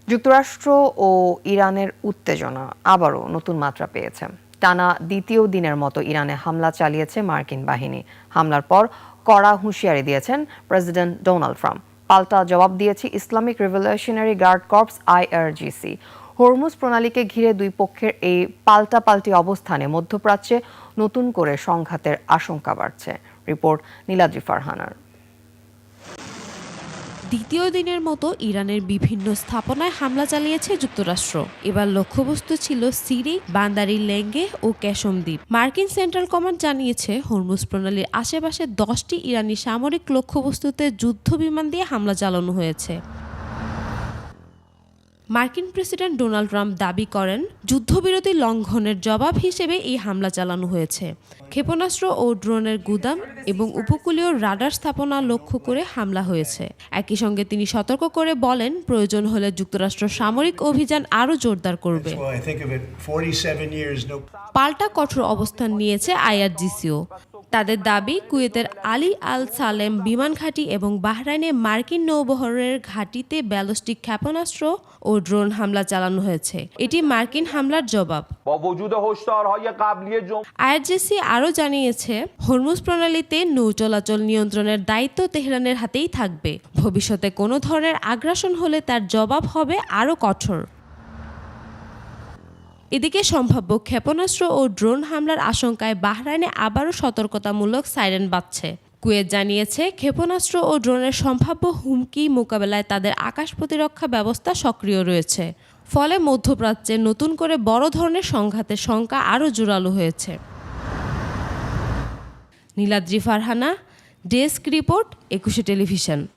যুক্তরাষ্ট্র ও ইরানের উত্তেজনা আবারও নতুন মাত্রা পেয়েছে। টানা দ্বিতীয় দিনের মতো ইরানে হামলা চালিয়েছে মার্কিন বাহিনী। হামলার পর কড়া হুঁশিয়ারি দিয়েছেন প্রেসিডেন্ট ডোনাল্ড ট্রাম্প। পাল্টা জবাব দিয়েছে Islamic Revolutionary Guard Corps IRGC। Hormuz প্রণালীকে ঘিরে দুই পক্ষের এই পাল্টাপাল্টি অবস্থানে মধ্যপ্রাচ্যে নতুন করে সংঘাতের আশঙ্কা বাড়ছে। রিপোর্ট নীলাদ্রি ফারহানার। দ্বিতীয় দিনের মতো ইরানের বিভিন্ন স্থাপনায় হামলা চালিয়েছে যুক্তরাষ্ট্র। এবার লক্ষ্যবস্তু ছিল সিরিক, বান্দার-ই লেঙ্গেহ ও ক্যাশম দ্বীপ। মার্কিন সেন্ট্রাল কমান্ড জানিয়েছে হরমুজ প্রণালীর আশেপাশে 10টি ইরানি সামরিক লক্ষ্যবস্তুতে যুদ্ধ বিমান দিয়ে হামলা চালানো হয়েছে। মার্কিন প্রেসিডেন্ট ডোনাল্ড ট্রাম্প দাবি করেন, যুদ্ধবিরতি লঙ্ঘনের জবাব হিসেবে এই হামলা চালানো হয়েছে। ক্ষেপণাস্ত্র ও ড্রোনের গুদাম এবং উপকূলীয় রাডার স্থাপনা লক্ষ্য করে হামলা হয়েছে। একই সঙ্গে তিনি সতর্ক করে বলেন, প্রয়োজন হলে যুক্তরাষ্ট্র সামরিক অভিযান আরও জোরদার করবে। পাল্টা কঠোর অবস্থান নিয়েছে IRGCও। তাদের দাবি, কুয়েতের আলী আল সালেম বিমান ঘাঁটি এবং বাহরাইনে মার্কিন নৌবহরের ঘাঁটিতে ব্যালিস্টিক ক্ষেপণাস্ত্র ও ড্রোন হামলা চালানো হয়েছে। এটি মার্কিন হামলার জবাব। IRGC আরও জানিয়েছে, হরমুজ প্রণালীতে নৌ চলাচল নিয়ন্ত্রণের দায়িত্ব তেহরানের হাতেই থাকবে। ভবিষ্যতে কোনো ধরনের আগ্রাসন হলে তার জবাব হবে আরও কঠোর। এদিকে সম্ভাব্য ক্ষেপণাস্ত্র ও ড্রোন হামলার আশঙ্কায় বাহরাইনে আবারও সতর্কতামূলক সাইরেন বাজছে। কুয়েত জানিয়েছে, ক্ষেপণাস্ত্র ও ড্রোনের সম্ভাব্য হুমকি মোকাবেলায় তাদের আকাশ প্রতিরক্ষা ব্যবস্থা সক্রিয় রয়েছে। ফলে মধ্যপ্রাচ্যে নতুন করে বড় ধরনের সংঘাতের শঙ্কা আরও জোরালো হয়েছে। Niladri Farhana, desk report, 21 television.